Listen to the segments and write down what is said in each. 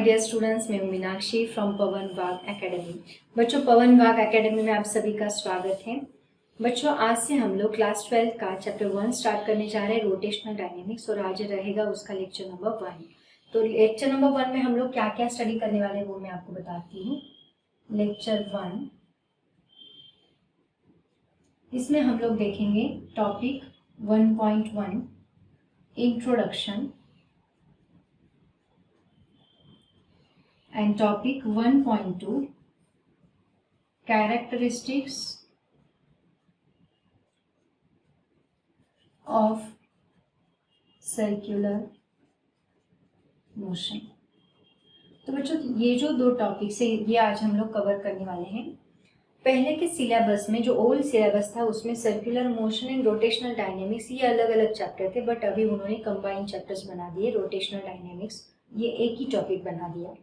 Dear students, मैं हूं Meenakshi from Pawan Wagh academy. बच्चों, पवन वाघ एकेडमी में आप सभी का स्वागत है। बच्चों, आज से हम लोग क्लास 12 का चैप्टर 1 स्टार्ट करने जा रहे हैं, रोटेशनल डायनेमिक्स, और आज रहेगा उसका लेक्चर नंबर 1। तो लेक्चर नंबर 1 में हम लोग क्या क्या स्टडी करने वाले हैं वो मैं आपको बताती हूँ। लेक्चर 1, इसमें हम लोग देखेंगे topic 1.1 introduction and topic 1.2 characteristics of circular motion। तो बच्चों, ये जो दो टॉपिक्स है ये आज हम लोग कवर करने वाले हैं। पहले के सिलेबस में जो ओल्ड सिलेबस था उसमें circular motion and rotational dynamics ये अलग अलग चैप्टर थे, बट अभी उन्होंने कंबाइंड चैप्टर्स बना दिए। रोटेशनल डायनेमिक्स ये एक ही टॉपिक बना दिया।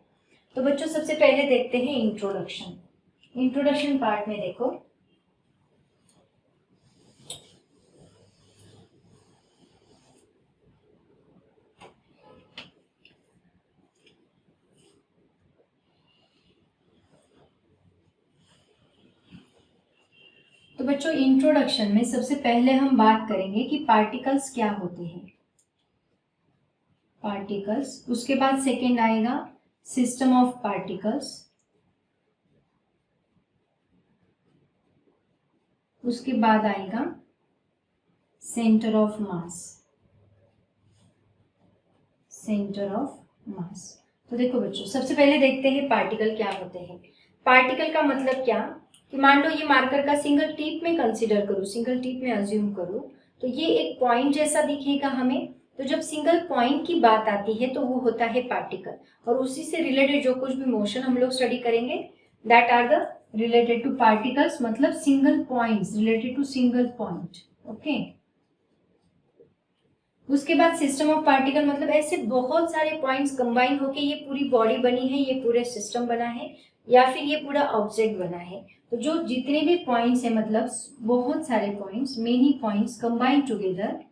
तो बच्चों, सबसे पहले देखते हैं इंट्रोडक्शन। इंट्रोडक्शन पार्ट में देखो, तो बच्चों इंट्रोडक्शन में सबसे पहले हम बात करेंगे कि पार्टिकल्स क्या होते हैं। पार्टिकल्स, उसके बाद सेकेंड आएगा सिस्टम ऑफ पार्टिकल्स, उसके बाद आएगा centre of mass. Centre of मास। तो देखो बच्चों, सबसे पहले देखते हैं पार्टिकल क्या होते हैं। पार्टिकल का मतलब क्या कि मान लो ये मार्कर का सिंगल टिप में कंसीडर करूँ, सिंगल टिप में अज्यूम करूँ, तो ये एक पॉइंट जैसा दिखेगा हमें। तो जब सिंगल पॉइंट की बात आती है तो वो होता है पार्टिकल, और उसी से रिलेटेड जो कुछ भी मोशन हम लोग स्टडी करेंगे that are the related to particles, मतलब single points related to single point. Okay. उसके बाद सिस्टम ऑफ पार्टिकल, मतलब ऐसे बहुत सारे पॉइंट्स कंबाइन होके ये पूरी बॉडी बनी है, ये पूरे सिस्टम बना है, या फिर ये पूरा ऑब्जेक्ट बना है। तो जो जितने भी पॉइंट्स है, मतलब बहुत सारे points, many points combine together,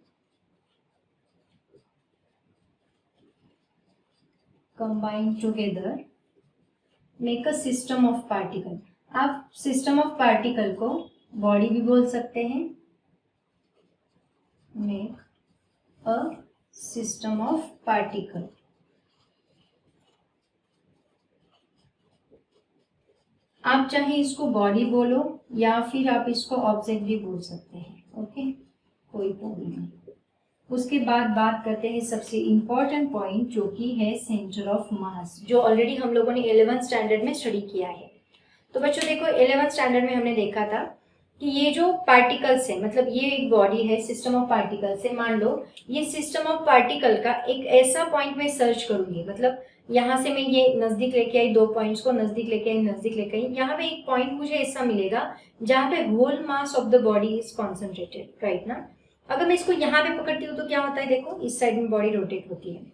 make a system of particle. आप सिस्टम ऑफ पार्टिकल को बॉडी भी बोल सकते हैं, make a system of particle. आप चाहे इसको बॉडी बोलो या फिर आप इसको ऑब्जेक्ट भी बोल सकते हैं। ओके, कोई प्रॉब्लम नहीं। उसके बाद बात करते हैं सबसे इंपॉर्टेंट पॉइंट, जो कि है सेंटर ऑफ मास, जो ऑलरेडी हम लोगों ने 11th स्टैंडर्ड में स्टडी किया है। तो बच्चों देखो, 11th स्टैंडर्ड में हमने देखा था कि ये जो पार्टिकल्स है, मतलब ये एक बॉडी है, सिस्टम ऑफ पार्टिकल्स है। मान लो ये सिस्टम ऑफ पार्टिकल का एक ऐसा पॉइंट में सर्च करूंगी, मतलब यहाँ से मैं ये नजदीक लेके आई, दो पॉइंट्स को नजदीक लेके आई, नजदीक लेके आई, यहाँ पे एक पॉइंट मुझे ऐसा मिलेगा जहाँ पे whole mass of the body is concentrated, right ना। अगर मैं इसको यहाँ पे पकड़ती हूँ तो क्या होता है, देखो इस साइड में बॉडी रोटेट होती है।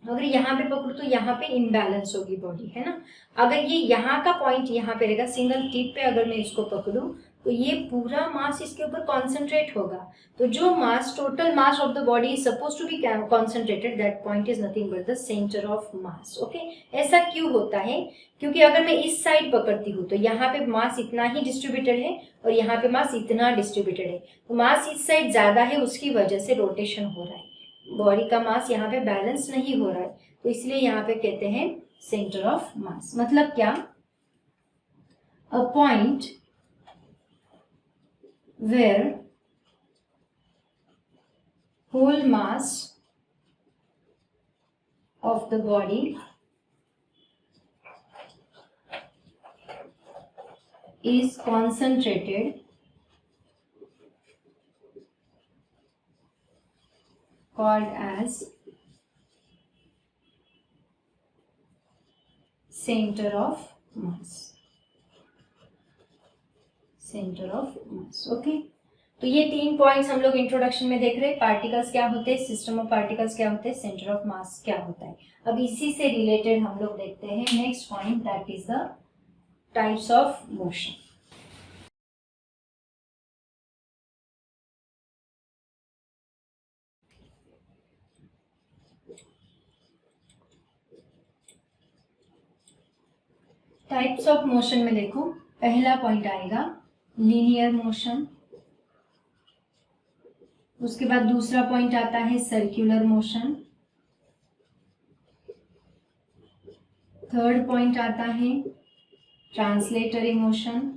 अगर यहाँ पे पकड़ू तो यहाँ पे इम्बैलेंस होगी बॉडी, है ना। अगर ये यहाँ का पॉइंट यहाँ पे रहेगा, सिंगल टिप पे अगर मैं इसको पकड़ू तो ये पूरा मास इसके ऊपर कॉन्सेंट्रेट होगा। तो जो mass, total mass of the body is suppose to be concentrated, that point is nothing but the centre of mass. Okay, ऐसा क्यों होता है? क्योंकि अगर मैं इस साइड पकड़ती हूँ तो यहाँ पे मास इतना ही डिस्ट्रीब्यूटेड है और यहाँ पे मास इतना डिस्ट्रीब्यूटेड है। तो मास इस साइड ज्यादा है, उसकी वजह से रोटेशन हो रहा है, बॉडी का मास यहाँ पे बैलेंस नहीं हो रहा है, तो इसलिए यहाँ पे कहते हैं सेंटर ऑफ मास। मतलब क्या? A point where whole mass of the body is concentrated called as center of mass। Centre of mass. Okay, तो ये 3 पॉइंट्स हम लोग इंट्रोडक्शन में देख रहे हैं। पार्टिकल्स क्या होते हैं, सिस्टम ऑफ पार्टिकल्स क्या होते हैं, सेंटर ऑफ मास क्या होता है। अब इसी से रिलेटेड हम लोग देखते हैं next point, that is the types of motion. Types of motion में देखो, पहला पॉइंट आएगा लीनियर मोशन, उसके बाद दूसरा पॉइंट आता है सर्कुलर मोशन, थर्ड पॉइंट आता है ट्रांसलेटरी मोशन,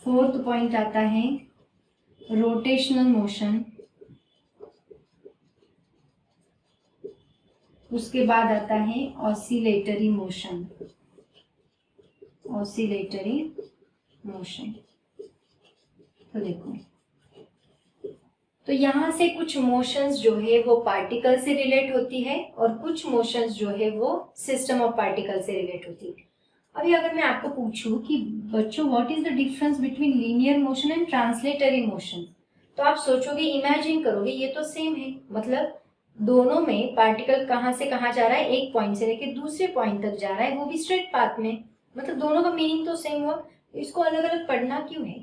फोर्थ पॉइंट आता है रोटेशनल मोशन, उसके बाद आता है ऑसिलेटरी मोशन, ऑसिलेटरी मोशन। तो देखो, तो यहाँ से कुछ मोशंस जो है वो पार्टिकल से रिलेट होती है और कुछ मोशंस जो है वो सिस्टम ऑफ पार्टिकल से रिलेट होती है। अभी अगर मैं आपको पूछूं कि बच्चों what is the difference between linear motion and translatory motion, तो आप सोचोगे, इमेजिन करोगे ये तो सेम है, मतलब दोनों में पार्टिकल कहाँ से कहाँ जा रहा है, एक पॉइंट से लेकर दूसरे पॉइंट तक जा रहा है, वो भी स्ट्रेट पाथ में, मतलब दोनों का मीनिंग तो सेम हुआ, इसको अलग अलग पढ़ना क्यों है?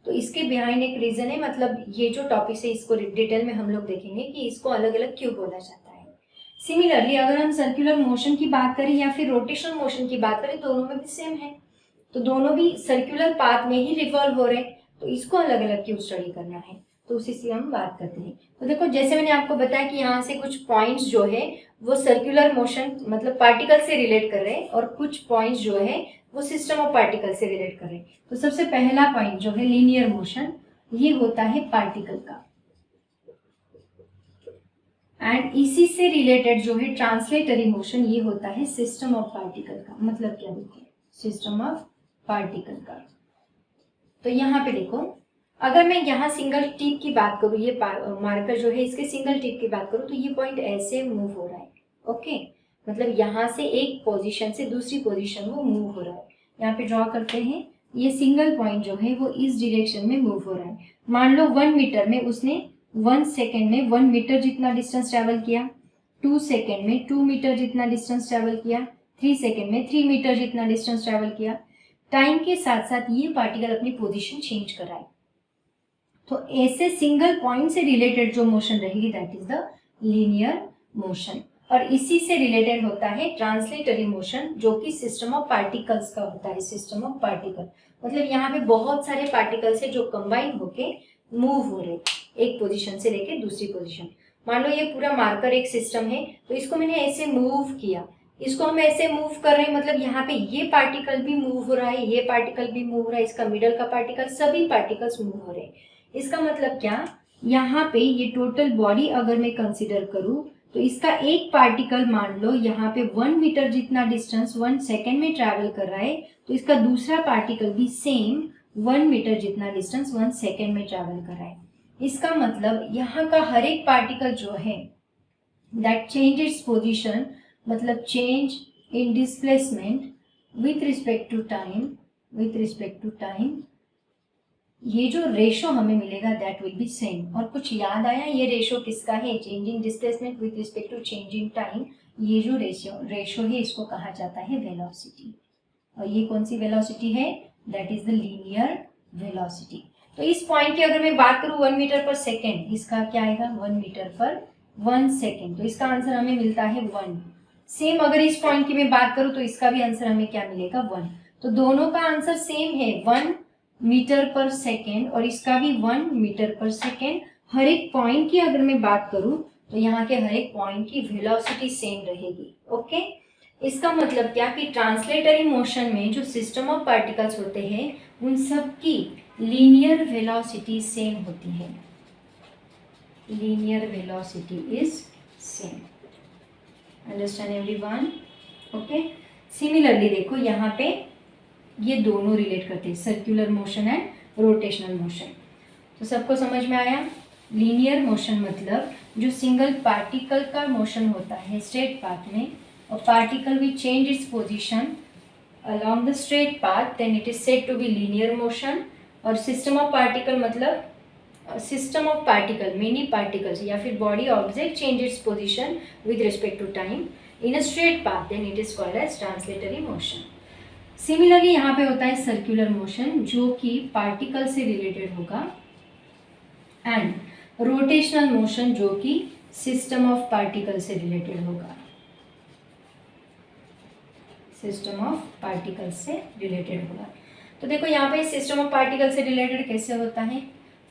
तो इसके बिहाइंड एक रीजन है, मतलब ये जो टॉपिक है इसको डिटेल में हम लोग देखेंगे कि इसको अलग अलग क्यों बोला जाता है। सिमिलरली अगर हम सर्कुलर मोशन की बात करें या फिर रोटेशनल मोशन की बात करें, दोनों में भी सेम है, तो दोनों भी सर्कुलर पाथ में ही रिवॉल्व हो रहे हैं, तो इसको अलग अलग क्यों स्टडी करना है, तो उसी से हम बात करते हैं। तो देखो, जैसे मैंने आपको बताया कि यहाँ से कुछ पॉइंट्स जो है वो सर्कुलर मोशन मतलब पार्टिकल से रिलेट कर रहे हैं और कुछ पॉइंट्स जो है वो सिस्टम ऑफ पार्टिकल से रिलेट कर रहे हैं। तो सबसे पहला पॉइंट जो है लीनियर मोशन, ये होता है पार्टिकल का, एंड इसी से रिलेटेड जो है ट्रांसलेटरी मोशन, ये होता है सिस्टम ऑफ पार्टिकल का। मतलब क्या, देखो सिस्टम ऑफ पार्टिकल का। तो यहाँ पे देखो, अगर मैं यहाँ सिंगल टिप की बात करूँ, ये मार्कर जो है इसके सिंगल टिप की बात करूँ, तो ये पॉइंट ऐसे मूव हो रहा है, ओके, मतलब यहाँ से एक पोजीशन से दूसरी पोजीशन वो मूव हो रहा है। यहाँ पे ड्रॉ करते हैं, ये सिंगल पॉइंट जो है वो इस डायरेक्शन में मूव हो रहा है। मान लो 1 मीटर में उसने 1 सेकेंड में 1 मीटर जितना डिस्टेंस ट्रेवल किया, 2 सेकेंड में 2 मीटर जितना डिस्टेंस ट्रेवल किया, 3 सेकेंड में 3 मीटर जितना डिस्टेंस ट्रेवल किया। टाइम के साथ साथ ये पार्टिकल अपनी पोजिशन चेंज कर रहा है। तो ऐसे सिंगल पॉइंट से रिलेटेड जो मोशन रहेगी that is the linear motion, और इसी से रिलेटेड होता है ट्रांसलेटरी मोशन, जो कि सिस्टम ऑफ पार्टिकल्स का होता है। सिस्टम ऑफ पार्टिकल मतलब यहाँ पे बहुत सारे पार्टिकल्स है जो कंबाइन होके मूव हो रहे एक पोजीशन से लेके दूसरी पोजीशन। मान लो ये पूरा मार्कर एक सिस्टम है, तो इसको मैंने ऐसे मूव किया, इसको हम ऐसे मूव कर रहे हैं, मतलब यहाँ पे ये पार्टिकल भी मूव हो रहा है, ये पार्टिकल भी मूव हो रहा है, इसका मिडल का पार्टिकल, सभी पार्टिकल्स मूव हो रहे हैं। इसका मतलब क्या, यहाँ पे ये टोटल बॉडी अगर मैं कंसिडर करूँ तो इसका एक पार्टिकल मान लो यहाँ पे 1 मीटर जितना डिस्टेंस 1 सेकेंड में ट्रैवल कर रहा है, तो इसका दूसरा पार्टिकल भी सेम 1 मीटर जितना डिस्टेंस 1 सेकेंड में ट्रैवल कर रहा है। इसका मतलब यहाँ का हर एक पार्टिकल जो है दैट चेंज इट्स पोजिशन, मतलब change in displacement with respect to time, ये जो रेशो हमें मिलेगा दैट विल बी सेम। और कुछ याद आया, ये रेशो किसका है, change in displacement with respect to change in time. ये जो रेशो है इसको कहा जाता है वेलोसिटी, और ये कौन सी वेलोसिटी है, that is the linear velocity. तो इस पॉइंट की अगर मैं बात करूं 1 मीटर पर सेकेंड, इसका क्या आएगा 1 मीटर पर 1 सेकेंड, तो इसका आंसर हमें मिलता है 1। सेम अगर इस पॉइंट की मैं बात करूं तो इसका भी आंसर हमें क्या मिलेगा 1। तो दोनों का आंसर सेम है 1 मीटर पर सेकेंड, और इसका भी 1 मीटर पर सेकेंड। हर एक पॉइंट की अगर मैं बात करूं तो यहाँ के हर एक पॉइंट की वेलोसिटी सेम रहेगी, ओके। इसका मतलब क्या कि ट्रांसलेटरी मोशन में जो सिस्टम ऑफ पार्टिकल्स होते हैं उन सब की लीनियर वेलोसिटी सेम होती है, linear velocity is same. Understand everyone, okay. Similarly देखो यहाँ पे ये दोनों रिलेट करते हैं, circular motion and rotational motion. तो सबको समझ में आया, लीनियर मोशन मतलब जो सिंगल पार्टिकल का मोशन होता है स्ट्रेट पाथ में, और particle will change its position along the straight path, then it is said to be linear motion. और सिस्टम ऑफ पार्टिकल मतलब system of particle, many particles या फिर body object change its position with respect to time in a straight path, then it is called as translatory motion. Similarly यहाँ पे होता है circular motion जो कि particle से रिलेटेड होगा, एंड रोटेशनल मोशन जो कि सिस्टम ऑफ पार्टिकल से रिलेटेड होगा, सिस्टम ऑफ पार्टिकल से रिलेटेड होगा। तो देखो यहाँ पे सिस्टम ऑफ पार्टिकल से रिलेटेड कैसे होता है,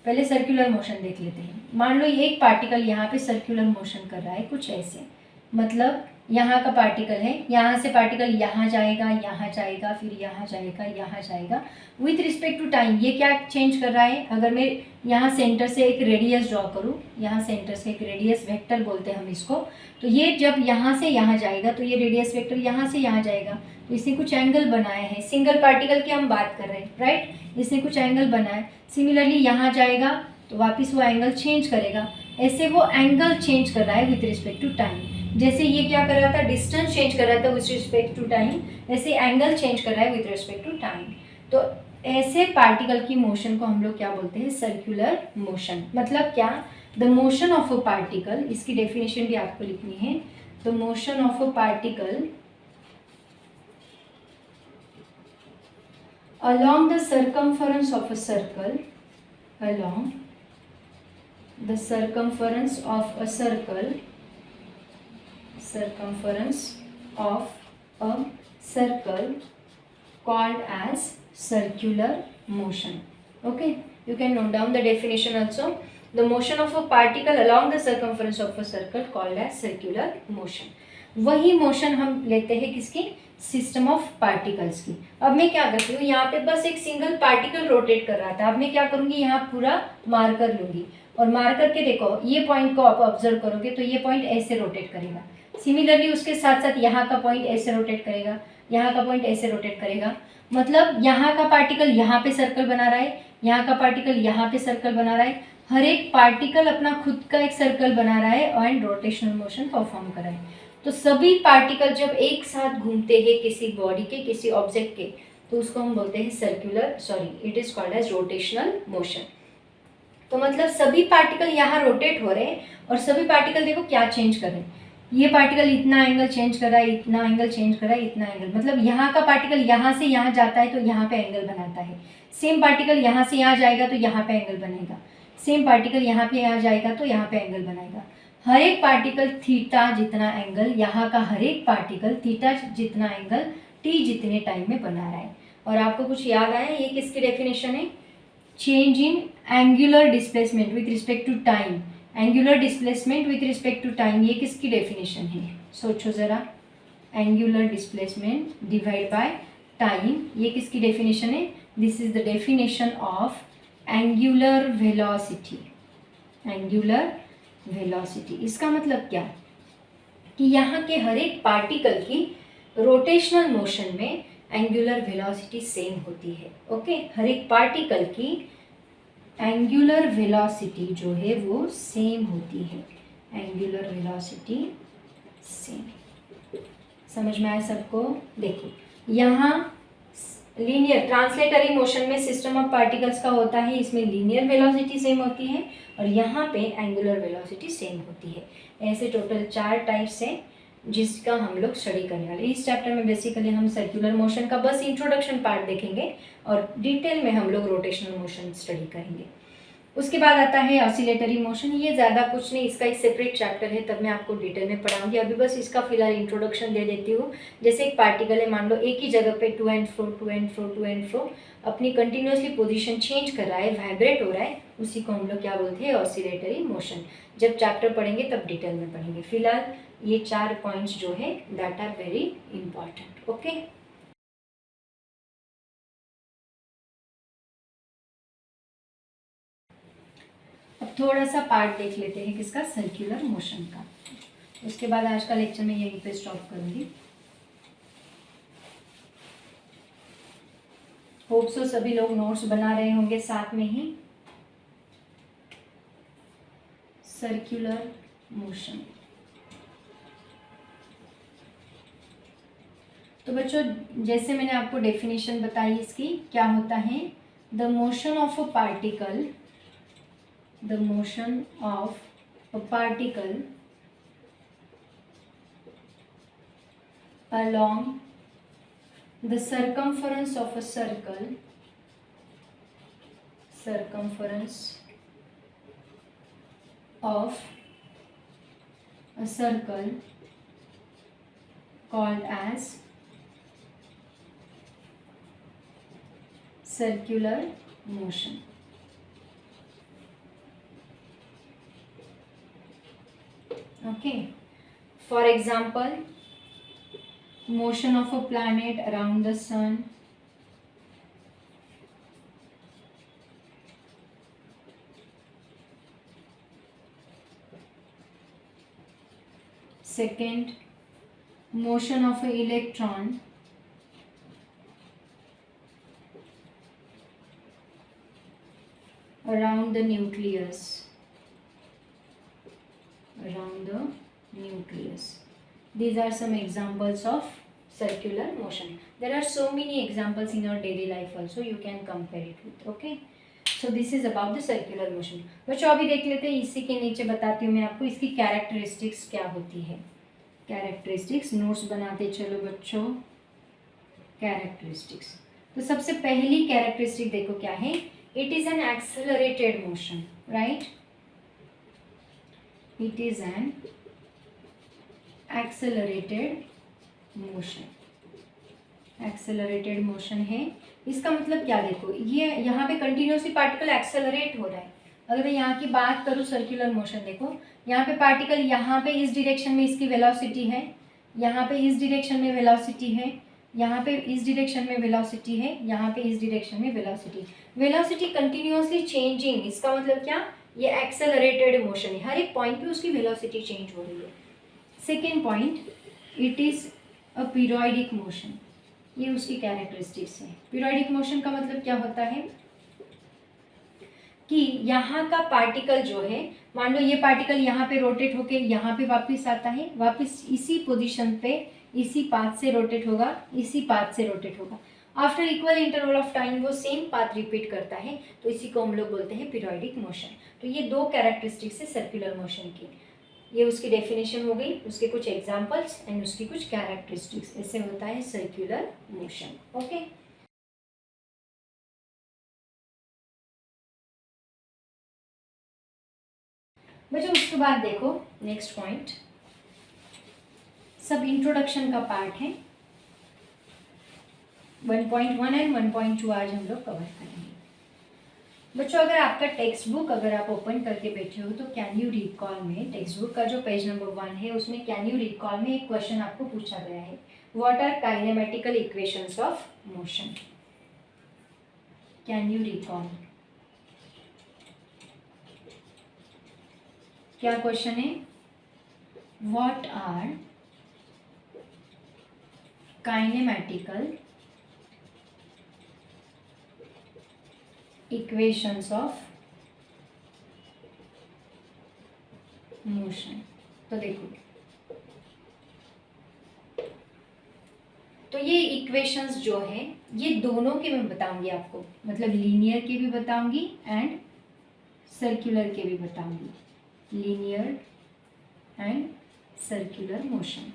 पहले सर्कुलर मोशन देख लेते हैं। मान लो ये एक पार्टिकल यहाँ पे सर्कुलर मोशन कर रहा है कुछ ऐसे, मतलब यहाँ का पार्टिकल है, यहाँ से पार्टिकल यहाँ जाएगा, यहाँ जाएगा, फिर यहाँ जाएगा, यहाँ जाएगा। विथ रिस्पेक्ट टू टाइम ये क्या चेंज कर रहा है, अगर मैं यहाँ सेंटर से एक रेडियस ड्रॉ करूँ, यहाँ सेंटर से एक रेडियस वेक्टर बोलते हैं हम इसको, तो ये जब यहाँ से यहाँ जाएगा तो ये रेडियस वेक्टर यहाँ से यहाँ जाएगा, तो इसने कुछ एंगल बनाया है। सिंगल पार्टिकल की हम बात कर रहे हैं, राइट, इसने कुछ एंगल बनाया। सिमिलरली यहाँ जाएगा तो वापस वो एंगल चेंज करेगा, ऐसे वो एंगल चेंज कर रहा है विथ रिस्पेक्ट टू टाइम। जैसे ये क्या कर रहा था, डिस्टेंस चेंज कर रहा था विथ रिस्पेक्ट टू टाइम, ऐसे एंगल चेंज कर रहा है विथ रिस्पेक्ट टू टाइम। तो ऐसे पार्टिकल की मोशन को हम लोग क्या बोलते हैं, सर्कुलर मोशन। मतलब क्या, the motion of a particle, इसकी डेफिनेशन भी आपको लिखनी है, the motion of a particle along the circumference of a circle, along the circumference of a circle, circumference of a circle called as circular motion. Okay, you can note down the definition also. The motion of a particle along the circumference of a circle called as circular motion. वही motion हम लेते हैं किसकी, system of particles की। अब मैं क्या करती हूँ, यहाँ पे बस एक सिंगल पार्टिकल रोटेट कर रहा था, अब मैं क्या करूँगी, यहाँ पूरा मार्कर लूँगी और मार्कर के देखो ये पॉइंट को आप ऑब्जर्व करोगे तो ये पॉइंट ऐसे रोटेट करेगा। सिमिलरली उसके साथ साथ यहाँ का पॉइंट ऐसे रोटेट करेगा, यहाँ का पॉइंट ऐसे रोटेट करेगा। मतलब यहाँ का पार्टिकल यहाँ पे सर्कल बना रहा है, यहाँ का पार्टिकल यहाँ पे सर्कल बना रहा है, हर एक पार्टिकल अपना खुद का एक सर्कल बना रहा है एंड रोटेशनल मोशन परफॉर्म कर रहा है। तो सभी पार्टिकल जब एक साथ घूमते हैं किसी बॉडी के, किसी ऑब्जेक्ट के, तो उसको हम बोलते हैं circular, sorry it is called as rotational motion. तो मतलब सभी पार्टिकल यहाँ रोटेट हो रहे हैं और सभी पार्टिकल देखो क्या चेंज कर रहे हैं, ये पार्टिकल इतना एंगल चेंज कर रहा है, इतना एंगल चेंज कर रहा है, इतना एंगल, मतलब यहाँ का पार्टिकल यहाँ से यहाँ जाता है तो यहाँ पे एंगल बनाता है। सेम पार्टिकल यहाँ से यहाँ जाएगा तो यहाँ पे एंगल बनेगा, सेम पार्टिकल यहाँ पे यहाँ जाएगा तो यहाँ पे एंगल बनाएगा। हर एक पार्टिकल थीटा जितना एंगल, यहाँ का हर एक पार्टिकल थीटा जितना एंगल टी जितने टाइम में बना रहा है। और आपको कुछ याद आया, ये किसकी डेफिनेशन है, change in angular displacement with respect to time. Angular displacement with respect to time ये किसकी डेफिनेशन है, सोचो ज़रा, angular displacement divide by time, ये किसकी डेफिनेशन है, this is the definition of angular velocity. Angular velocity इसका मतलब क्या, कि यहाँ के हर एक पार्टिकल की रोटेशनल मोशन में एंगुलर वेलोसिटी सेम होती है। ओके, हर एक पार्टिकल की एंगुलर वेलोसिटी जो है वो सेम होती है, एंगुलर वेलोसिटी सेम। समझ में आया सबको। देखो यहाँ लीनियर ट्रांसलेटरी मोशन में सिस्टम ऑफ पार्टिकल्स का होता है, इसमें लीनियर वेलोसिटी सेम होती है और यहाँ पे एंगुलर वेलोसिटी सेम होती है। ऐसे टोटल 4 टाइप्स हैं जिसका हम लोग स्टडी करने वाले। इस चैप्टर में बेसिकली हम सर्कुलर मोशन का बस इंट्रोडक्शन पार्ट देखेंगे और डिटेल में हम लोग रोटेशनल मोशन स्टडी करेंगे। उसके बाद आता है ऑसिलेटरी मोशन, ये ज़्यादा कुछ नहीं, इसका एक सेपरेट चैप्टर है, तब मैं आपको डिटेल में पढ़ाऊंगी। अभी बस इसका फिलहाल इंट्रोडक्शन दे देती हूँ। जैसे एक पार्टिकल है, मान लो एक ही जगह पे टू एंड फ्रो अपनी कंटिन्यूसली पोजीशन चेंज कर रहा है, वाइब्रेट हो रहा है, उसी को हम लोग क्या बोलते हैं, ऑसिलेटरी मोशन। जब चैप्टर पढ़ेंगे तब डिटेल में पढ़ेंगे। फिलहाल ये 4 पॉइंट्स जो है that are very important. Okay, अब थोड़ा सा पार्ट देख लेते हैं किसका, सर्कुलर मोशन का। उसके बाद आज का लेक्चर मैं यहीं पे स्टॉप करूंगी। होप सो सभी लोग नोट्स बना रहे होंगे साथ में ही। सर्कुलर मोशन, तो बच्चों जैसे मैंने आपको डेफिनेशन बताई इसकी, क्या होता है, the motion of a particle, the motion of a particle along the circumference of a circle, circumference of a circle called as circular motion. Okay, for example, motion of a planet around the sun, second, motion of an electron around the nucleus, These are some examples of circular motion. There are so many examples in your daily life also, you can compare it with. Okay, so this is about the circular motion. बच्चों अभी देख लेते हैं, इसी के नीचे बताती हूँ मैं आपको इसकी कैरेक्टरिस्टिक्स क्या होती है. कैरेक्टरिस्टिक्स नोट्स बनाते चलो बच्चों. कैरेक्टरिस्टिक्स, तो सबसे पहली कैरेक्टरिस्टिक देखो क्या है. It is an accelerated motion, right. It is an accelerated motion है. इसका मतलब क्या देखो, ये यहाँ पे कंटिन्यूसली पार्टिकल एक्सेलरेट हो रहा है. अगर मैं यहाँ की बात करूँ सर्कुलर मोशन, देखो यहाँ पे पार्टिकल यहाँ पे इस डायरेक्शन में इसकी वेलोसिटी है, यहाँ पे इस डायरेक्शन में वेलोसिटी है, यहाँ पे इस डायरेक्शन में वेलोसिटी है, यहाँ पे इस डायरेक्शन में वेलोसिटी कंटिन्यूसली चेंजिंग. इसका मतलब क्या, ये एक्सेलरेटेड मोशन है. हर एक पॉइंट पे उसकी वेलोसिटी चेंज हो रही है. Second point, it is a periodic motion. ये उसकी कैरेक्टरिस्टिक्स है. पीरियोडिक मोशन का मतलब क्या होता है कि यहाँ का पार्टिकल जो है, मान लो ये पार्टिकल यहाँ पे रोटेट होके यहाँ पे वापस आता है, वापस इसी पोजीशन पे इसी पाथ से रोटेट होगा, इसी पाथ से रोटेट होगा. After equal interval of time वो सेम पाथ रिपीट करता है, तो इसी को हम लोग बोलते हैं पीरियोडिक मोशन. तो ये दो कैरेक्टरिस्टिक्स है सर्कुलर मोशन की. ये उसकी डेफिनेशन हो गई, उसके कुछ एग्जांपल्स एंड उसकी कुछ कैरेक्टरिस्टिक्स. ऐसे होता है सर्कुलर मोशन. ओके, बच्चों उसके बाद देखो नेक्स्ट पॉइंट, सब इंट्रोडक्शन का पार्ट है. 1.1 एंड 1.2 आज हम लोग कवर करेंगे. बच्चों अगर आपका टेक्स्ट बुक अगर आप ओपन करके बैठे हो तो कैन यू रिकॉल में, टेक्स्ट बुक का जो पेज नंबर 1 है उसमें कैन यू रिकॉल में एक क्वेश्चन आपको पूछा गया है. What are kinematical equations of motion. Can you recall, क्या क्वेश्चन है. What are kinematical equations of motion. तो देखो, तो ये इक्वेशंस जो है ये दोनों के मैं बताऊंगी आपको, मतलब लीनियर के भी बताऊंगी एंड सर्कुलर के भी बताऊंगी. Linear and circular motion.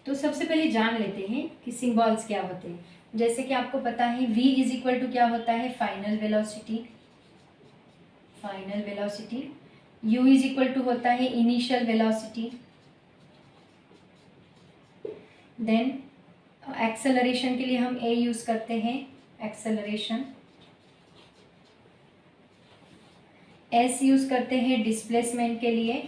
तो सबसे पहले जान लेते हैं कि सिंबल्स क्या होते हैं. जैसे कि आपको पता है v इज इक्वल टू क्या होता है, final velocity. u is equal to होता है इनिशियल वेलोसिटी. देन एक्सेलरेशन के लिए हम a यूज करते हैं, एक्सेलरेशन. s यूज करते हैं डिस्प्लेसमेंट के लिए.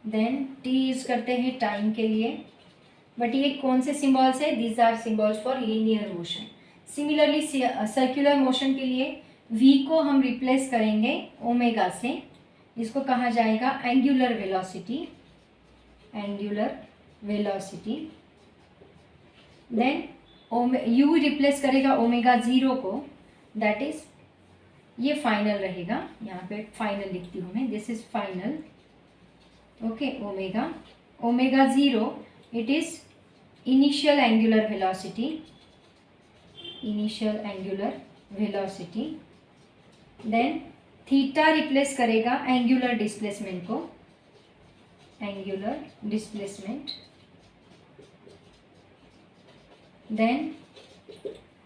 देन t यूज करते हैं टाइम के लिए. बट ये कौन से सिंबल्स है, these are symbols for linear motion. Similarly circular motion के लिए v को हम रिप्लेस करेंगे ओमेगा से. इसको कहा जाएगा angular velocity. Then u replace करेगा ओमेगा 0 को, दैट इज ये फाइनल रहेगा. यहाँ पे फाइनल लिखती हूँ मैं, this is final. Okay, omega 0 it is initial angular velocity. Then theta replace करेगा एंगुलर डिस्प्लेसमेंट को, देन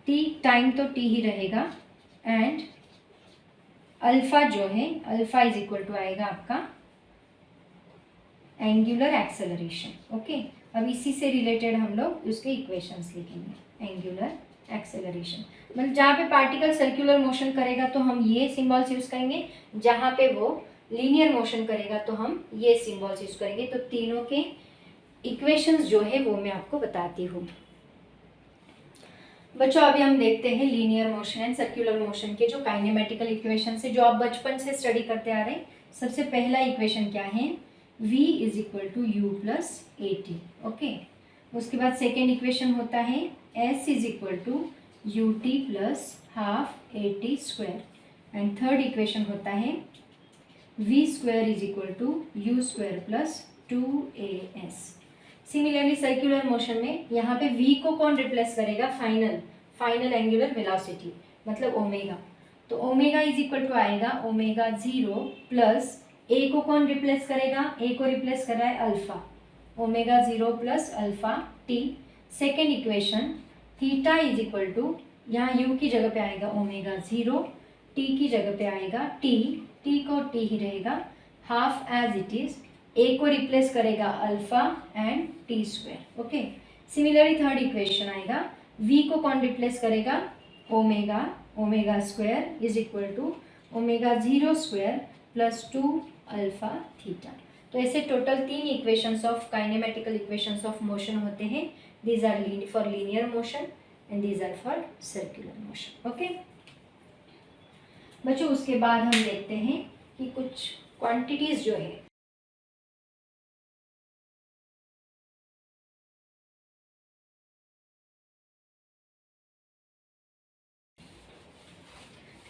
टी टाइम तो टी ही रहेगा, एंड अल्फा जो है, अल्फा इज इक्वल टू आएगा आपका एंगुलर एक्सेलरेशन। ओके, अब इसी से रिलेटेड हम लोग उसके इक्वेशंस लिखेंगे। एंगुलर एक्सेलरेशन मतलब जहाँ पे पार्टिकल सर्कुलर मोशन करेगा तो हम ये सिंबल्स यूज करेंगे, जहाँ पे वो लीनियर मोशन करेगा तो हम ये सिंबल्स यूज करेंगे। तो तीनों के इक्वेशंस जो है वो मैं आपको बताती हूँ। बच्चों अभी हम देखते हैं linear motion and circular motion के जो काइनेमेटिकल इक्वेशन है जो आप बचपन से स्टडी करते आ रहे हैं। सबसे पहला इक्वेशन क्या है, v is equal to u plus a t. Okay, उसके बाद सेकेंड इक्वेशन होता है s is equal to u t plus half a t square, and third equation होता है v square is equal to u square plus 2as। Similarly circular motion में यहाँ पे v को कौन रिप्लेस करेगा, फाइनल एंगुलर वेलोसिटी मतलब omega. तो ओमेगा इज इक्वल टू आएगा ओमेगा 0 प्लस ए को कौन रिप्लेस करेगा, ए को रिप्लेस कर रहा है alpha, omega 0 plus alpha t. Second equation theta is equal to, यहाँ यू की जगह पे आएगा ओमेगा 0, टी की जगह पे आएगा टी को टी ही रहेगा, half as it is, a को रिप्लेस करेगा alpha and t square. Okay, similarly third equation आएगा v को कौन रिप्लेस करेगा, omega square is equal to omega 0 square plus 2 alpha theta. तो ऐसे total 3 equations of kinematical equations of motion होते हैं। These are for linear motion and these are for circular motion. Okay बच्चों, उसके बाद हम देखते हैं कि कुछ क्वांटिटीज जो है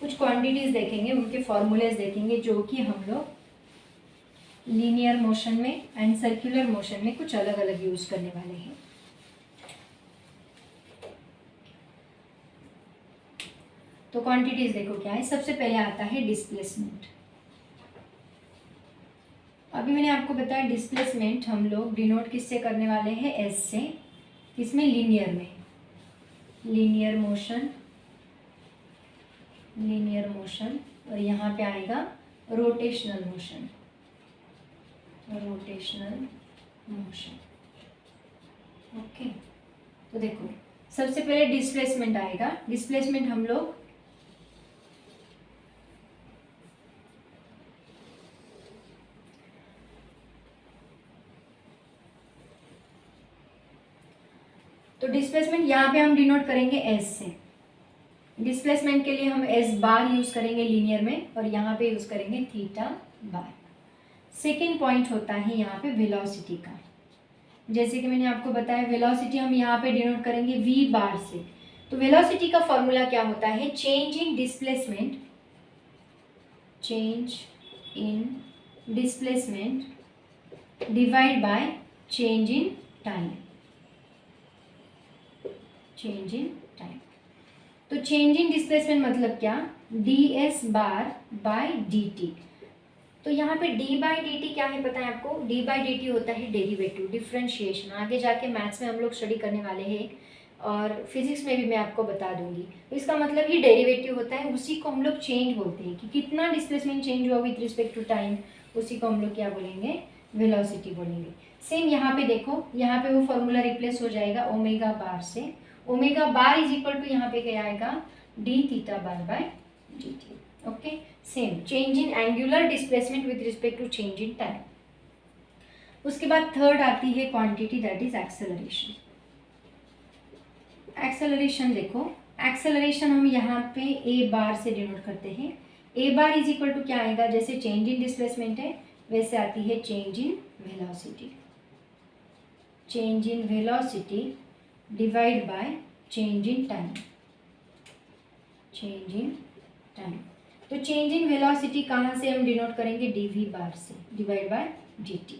कुछ क्वांटिटीज देखेंगे, उनके फॉर्मूलेज देखेंगे जो कि हम लोग लीनियर मोशन में एंड सर्कुलर मोशन में कुछ अलग अलग यूज करने वाले हैं। तो क्वांटिटीज देखो क्या है। सबसे पहले आता है डिस्प्लेसमेंट। अभी मैंने आपको बताया डिस्प्लेसमेंट हम लोग डिनोट किससे करने वाले हैं, एस से। किसमें, लीनियर में, लीनियर मोशन और यहाँ पे आएगा रोटेशनल मोशन। ओके, तो देखो सबसे पहले डिस्प्लेसमेंट आएगा। डिस्प्लेसमेंट हम लोग तो डिस्प्लेसमेंट यहाँ पे हम डिनोट करेंगे एस से। डिस्प्लेसमेंट के लिए हम एस बार यूज करेंगे लीनियर में और यहाँ पे यूज करेंगे थीटा बार। सेकेंड पॉइंट होता है यहाँ पे वेलोसिटी का। जैसे कि मैंने आपको बताया वेलोसिटी हम यहाँ पे डिनोट करेंगे वी बार से। तो वेलोसिटी का फॉर्मूला क्या होता है, change in displacement divide by change in time. तो चेंज इन डिस्प्लेसमेंट मतलब क्या, ds बार बाय dt। तो यहाँ पे d बाय dt क्या है पता है आपको, d बाय dt होता है डेरिवेटिव, डिफरेंशिएशन। आगे जाके मैथ्स में हम लोग स्टडी करने वाले हैं और फिजिक्स में भी मैं आपको बता दूंगी। तो इसका मतलब ही डेरिवेटिव होता है, उसी को हम लोग चेंज बोलते हैं कि कितना डिस्प्लेसमेंट चेंज हुआ विथ रिस्पेक्ट टू टाइम, उसी को हम लोग क्या बोलेंगे, वेलोसिटी बोलेंगे। सेम यहाँ पे देखो, यहाँ पे वो फॉर्मूला रिप्लेस हो जाएगा ओमेगा बार से। Omega bar is equal to यहाँ पे क्या आएगा, d theta bar by d t. Okay, same change in angular displacement with respect to change in time. उसके बाद थर्ड आती है quantity, that is acceleration. Acceleration देखो, एक्सेलरेशन हम यहाँ पे ए बार से डिनोट करते हैं। A bar is equal to क्या आएगा, जैसे चेंज इन डिस्प्लेसमेंट है वैसे आती है change in velocity divide by change in time. तो चेंज इन वेलोसिटी कहाँ से हम डिनोट करेंगे, dv बार से डिवाइड बाय dt।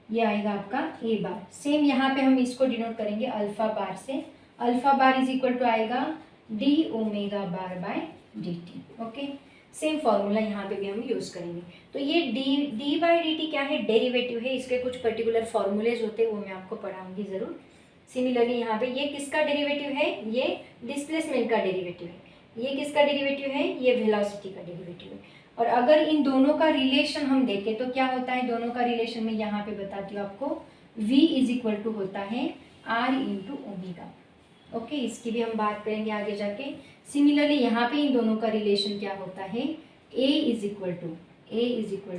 ये आएगा आपका a बार। सेम यहाँ पे हम इसको डिनोट करेंगे अल्फा बार से। Alpha bar is equal to आएगा d omega bar by dt। Okay, same formula यहाँ पे भी हम यूज करेंगे। तो ये d बाय dt क्या है, डेरिवेटिव है। इसके कुछ पर्टिकुलर फॉर्मूलेज होते हैं, वो मैं आपको पढ़ाऊंगी ज़रूर। सिमिलरली यहाँ पे ये किसका डेरिवेटिव है, ये डिस्प्लेसमेंट का डेरिवेटिव है। ये किसका डेरिवेटिव है, ये वेलोसिटी का डेरिवेटिव है। और अगर इन दोनों का रिलेशन हम देखें तो क्या होता है, दोनों का रिलेशन में यहाँ पे बताती हूँ आपको, v इज इक्वल टू होता है r इंटू ओमेगा। ओके, इसकी भी हम बात करेंगे आगे जाके। सिमिलरली यहाँ पे इन दोनों का रिलेशन क्या होता है, a is equal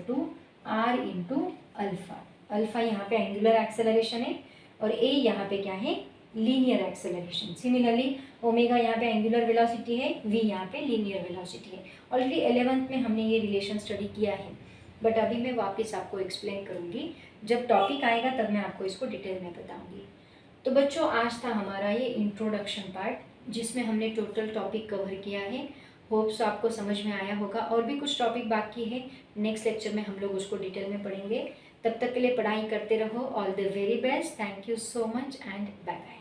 to r into alpha. Alpha यहाँ पे एंगुलर एक्सेलरेशन है और a यहाँ पे क्या है, लीनियर एक्सेलरेशन। सिमिलरली ओमेगा यहाँ पे एंगुलर वेलोसिटी है, v यहाँ पे लीनियर वेलोसिटी है। ऑलरेडी 11th में हमने ये रिलेशन स्टडी किया है, बट अभी मैं वापस आपको एक्सप्लेन करूँगी। जब टॉपिक आएगा तब मैं आपको इसको डिटेल में बताऊँगी। तो बच्चों, आज था हमारा ये इंट्रोडक्शन पार्ट जिसमें हमने टोटल टॉपिक कवर किया है। होप्स आपको समझ में आया होगा। और भी कुछ टॉपिक बाकी है, नेक्स्ट लेक्चर में हम लोग उसको डिटेल में पढ़ेंगे। तब तक के लिए पढ़ाई करते रहो। All the very best. Thank you so much and bye bye.